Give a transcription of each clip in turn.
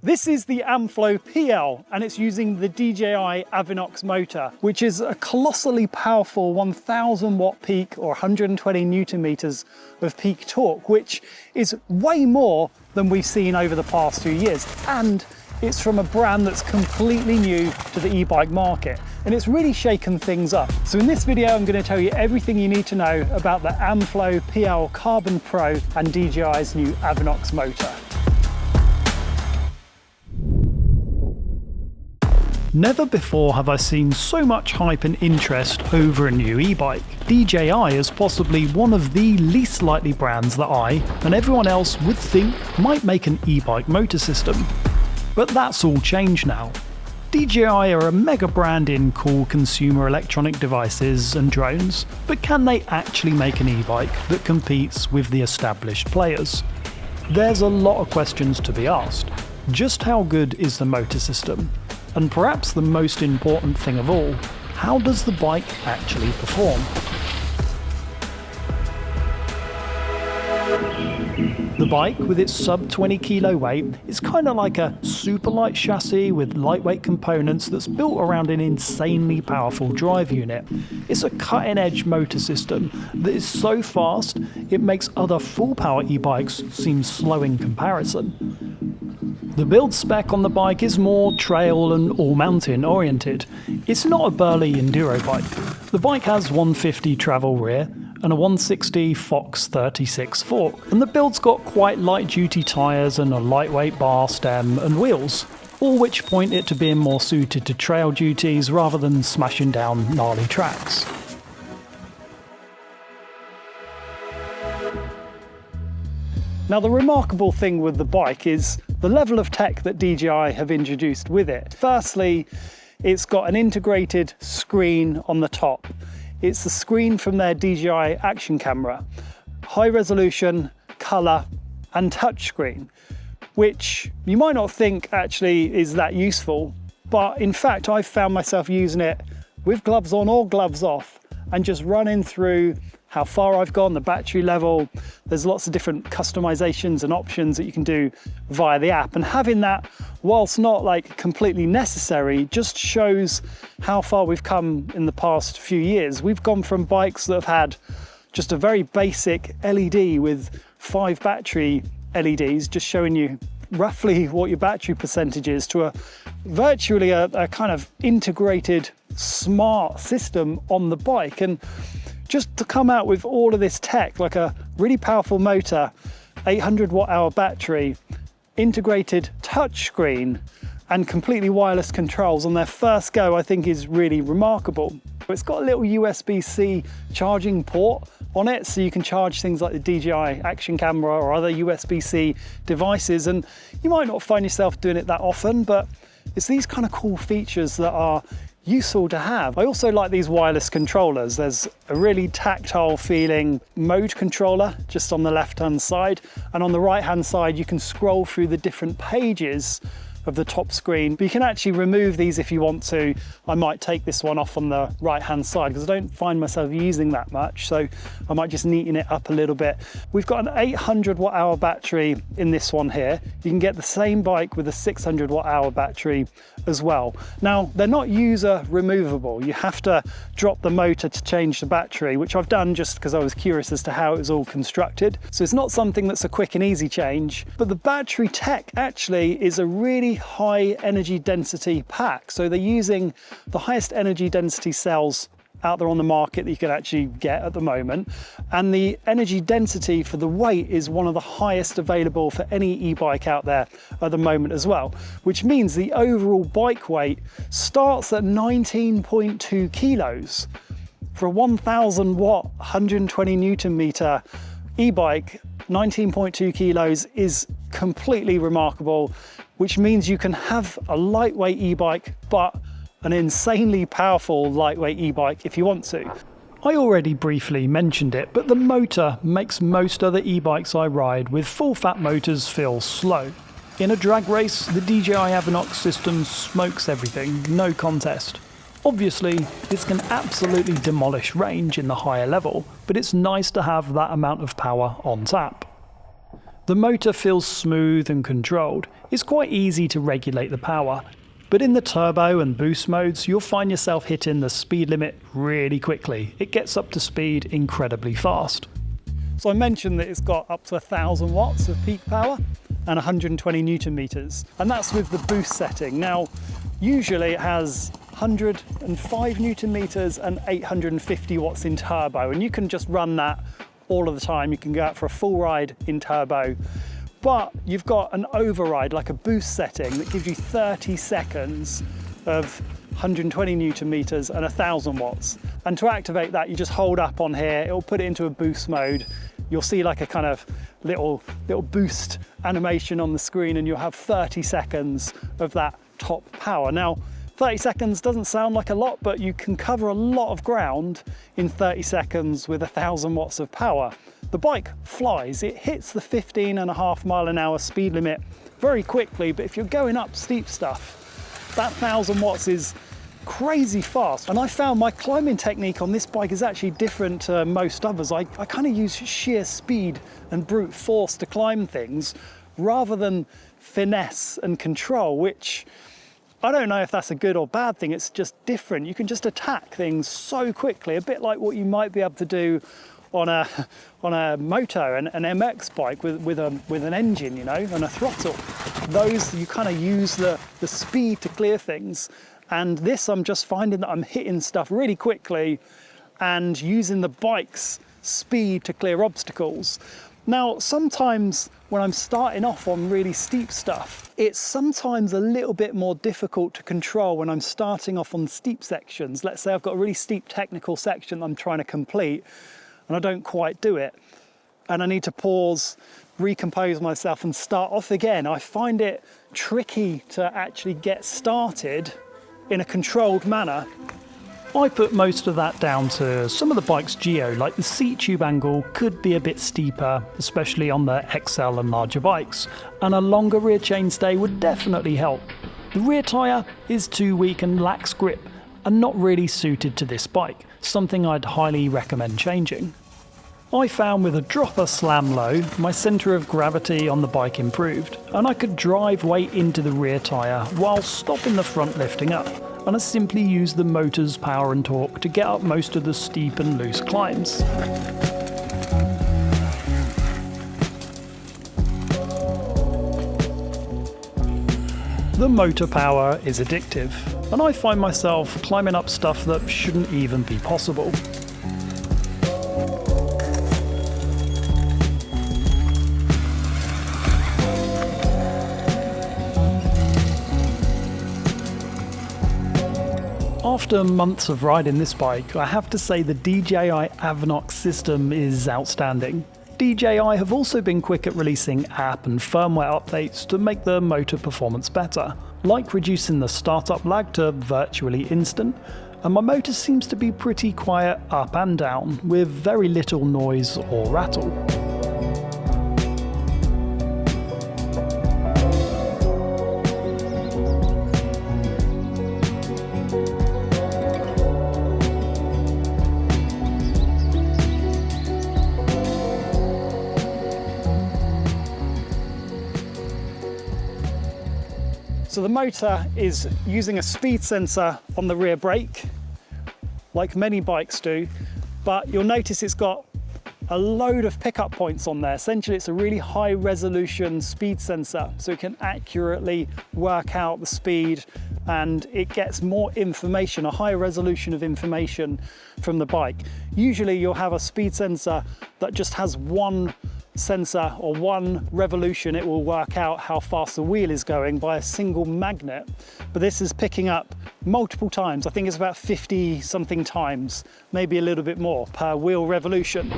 This is the Amflow PL and it's using the DJI Avinox motor, which is a colossally powerful 1000 watt peak or 120 Newton meters of peak torque, which is way more than we've seen over the past 2 years. And it's from a brand that's completely new to the e-bike market, and it's really shaken things up. So in this video, I'm going to tell you everything you need to know about the Amflow PL Carbon Pro and DJI's new Avinox motor. Never before have I seen so much hype and interest over a new e-bike. DJI is possibly one of the least likely brands that I and everyone else would think might make an e-bike motor system. But that's all changed now. DJI are a mega brand in cool consumer electronic devices and drones, but can they actually make an e-bike that competes with the established players? There's a lot of questions to be asked. Just how good is the motor system? And perhaps the most important thing of all, how does the bike actually perform? The bike, with its sub 20 kilo weight, is kind of like a super light chassis with lightweight components that's built around an insanely powerful drive unit. It's a cutting edge motor system that is so fast it makes other full power e-bikes seem slow in comparison. The build spec on the bike is more trail and all-mountain oriented. It's not a burly enduro bike. The bike has 150 travel rear and a 160 Fox 36 fork, and the build's got quite light-duty tyres and a lightweight bar stem and wheels, all which point it to being more suited to trail duties rather than smashing down gnarly tracks. Now, the remarkable thing with the bike is the level of tech that DJI have introduced with it. Firstly, it's got an integrated screen on the top. It's the screen from their DJI action camera, high resolution, colour and touchscreen, which you might not think actually is that useful, but in fact I've found myself using it with gloves on or gloves off and just running through how far I've gone, the battery level. There's lots of different customizations and options that you can do via the app, and having that, whilst not like completely necessary, just shows how far we've come in the past few years. We've gone from bikes that have had just a very basic LED with 5 battery LEDs just showing you roughly what your battery percentage is, to virtually a kind of integrated smart system on the bike. And just to come out with all of this tech, like a really powerful motor, 800 watt hour battery, integrated touchscreen and completely wireless controls on their first go, I think is really remarkable. It's got a little USB-C charging port on it, so you can charge things like the DJI action camera or other USB-C devices, and you might not find yourself doing it that often, but it's these kind of cool features that are useful to have. I also like these wireless controllers. There's a really tactile feeling mode controller just on the left hand side, and on the right hand side you can scroll through the different pages of the top screen, but you can actually remove these if you want to. I might take this one off on the right hand side because I don't find myself using that much, so I might just neaten it up a little bit. We've got an 800 watt hour battery in this one here. You can get the same bike with a 600 watt hour battery as well. Now, they're not user removable. You have to drop the motor to change the battery, which I've done just because I was curious as to how it was all constructed. So it's not something that's a quick and easy change, but the battery tech actually is a really high energy density pack. So they're using the highest energy density cells out there on the market that you can actually get at the moment, and the energy density for the weight is one of the highest available for any e-bike out there at the moment as well, which means the overall bike weight starts at 19.2 kilos. For a 1000 watt 120 Newton meter e-bike, 19.2 kilos is completely remarkable, which means you can have a lightweight e-bike but an insanely powerful lightweight e-bike if you want to. I already briefly mentioned it, but the motor makes most other e-bikes I ride with full fat motors feel slow. In a drag race, the DJI Avinox system smokes everything, no contest. Obviously, this can absolutely demolish range in the higher level, but it's nice to have that amount of power on tap. The motor feels smooth and controlled. It's quite easy to regulate the power. But in the turbo and boost modes, you'll find yourself hitting the speed limit really quickly. It gets up to speed incredibly fast. So I mentioned that it's got up to 1,000 watts of peak power and 120 Newton meters, and that's with the boost setting. Now, usually it has 105 Newton meters and 850 watts in turbo, and you can just run that all of the time. You can go out for a full ride in turbo, but you've got an override, like a boost setting, that gives you 30 seconds of 120 Newton meters and 1,000 watts. And to activate that, you just hold up on here, it'll put it into a boost mode. You'll see like a kind of little boost animation on the screen, and you'll have 30 seconds of that top power. Now, 30 seconds doesn't sound like a lot, but you can cover a lot of ground in 30 seconds with 1,000 watts of power. The bike flies, it hits the 15.5 mile an hour speed limit very quickly, but if you're going up steep stuff, that 1,000 watts is crazy fast. And I found my climbing technique on this bike is actually different to most others. I kind of use sheer speed and brute force to climb things rather than finesse and control, which I don't know if that's a good or bad thing. It's just different. You can just attack things so quickly, a bit like what you might be able to do on a moto, an MX bike with an engine, you know, and a throttle. Those, you kind of use the speed to clear things. And this, I'm just finding that I'm hitting stuff really quickly and using the bike's speed to clear obstacles. Now, sometimes when I'm starting off on really steep stuff, it's sometimes a little bit more difficult to control when I'm starting off on steep sections. Let's say I've got a really steep technical section I'm trying to complete and I don't quite do it, and I need to pause, recompose myself and start off again. I find it tricky to actually get started in a controlled manner. I put most of that down to some of the bike's geo, like the seat tube angle could be a bit steeper, especially on the XL and larger bikes, and a longer rear chainstay would definitely help. The rear tyre is too weak and lacks grip, and not really suited to this bike, something I'd highly recommend changing. I found with a dropper slam low, my centre of gravity on the bike improved, and I could drive weight into the rear tyre while stopping the front lifting up, and I simply used the motor's power and torque to get up most of the steep and loose climbs. The motor power is addictive, and I find myself climbing up stuff that shouldn't even be possible. After months of riding this bike, I have to say the DJI Avnox system is outstanding. DJI have also been quick at releasing app and firmware updates to make the motor performance better, like reducing the startup lag to virtually instant, and my motor seems to be pretty quiet up and down, with very little noise or rattle. So the motor is using a speed sensor on the rear brake, like many bikes do, but you'll notice it's got a load of pickup points on there. Essentially, it's a really high resolution speed sensor, so it can accurately work out the speed, and it gets more information, a higher resolution of information from the bike. Usually you'll have a speed sensor that just has one sensor or one revolution. It will work out how fast the wheel is going by a single magnet, but this is picking up multiple times. I think it's about 50 something times, maybe a little bit more per wheel revolution.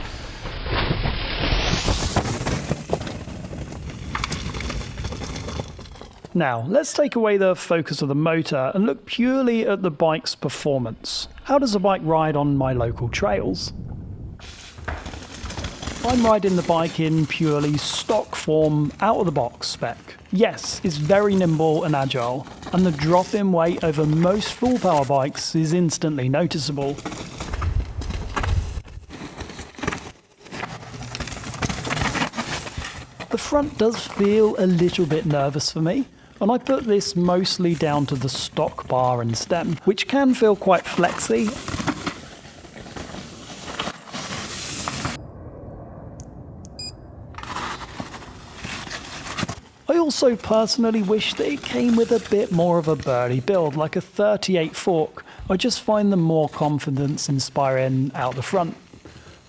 Now, let's take away the focus of the motor and look purely at the bike's performance. How does a bike ride on my local trails? I'm riding the bike in purely stock form, out-of-the-box spec. Yes, it's very nimble and agile, and the drop in weight over most full power bikes is instantly noticeable. The The front does feel a little bit nervous for me, and I put this mostly down to the stock bar and stem, which can feel quite flexy. I also personally wish that it came with a bit more of a burly build, like a 38 fork. I just find them more confidence inspiring out the front.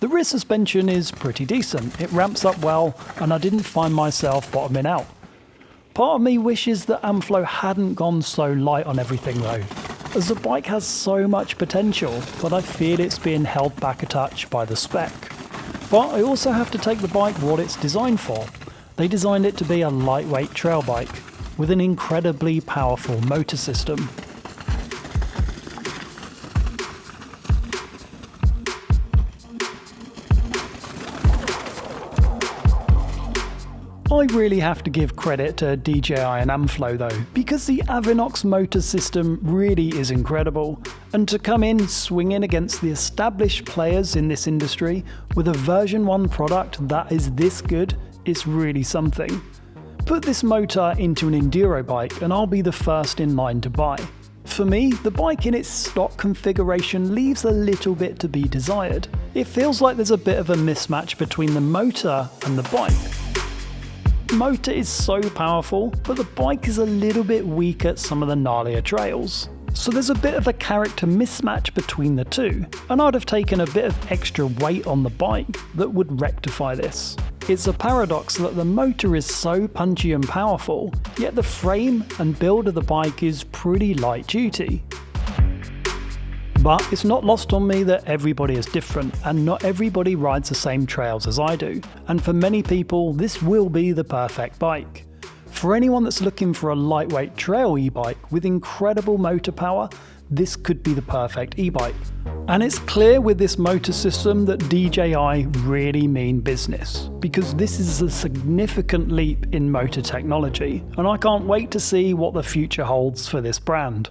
The rear suspension is pretty decent, it ramps up well, and I didn't find myself bottoming out. Part of me wishes that Amflow hadn't gone so light on everything though, as the bike has so much potential, but I feel it's being held back a touch by the spec. But I also have to take the bike what it's designed for. They designed it to be a lightweight trail bike, with an incredibly powerful motor system. I really have to give credit to DJI and Amflow though, because the Avinox motor system really is incredible, and to come in swinging against the established players in this industry with a version 1 product that is this good is really something. Put this motor into an enduro bike and I'll be the first in line to buy. For me, the bike in its stock configuration leaves a little bit to be desired. It feels like there's a bit of a mismatch between the motor and the bike. The motor is so powerful, but the bike is a little bit weak at some of the gnarlier trails. So there's a bit of a character mismatch between the two, and I'd have taken a bit of extra weight on the bike that would rectify this. It's a paradox that the motor is so punchy and powerful, yet the frame and build of the bike is pretty light duty. But it's not lost on me that everybody is different, and not everybody rides the same trails as I do, and for many people this will be the perfect bike. For anyone that's looking for a lightweight trail e-bike with incredible motor power, this could be the perfect e-bike. And it's clear with this motor system that DJI really mean business, because this is a significant leap in motor technology, and I can't wait to see what the future holds for this brand.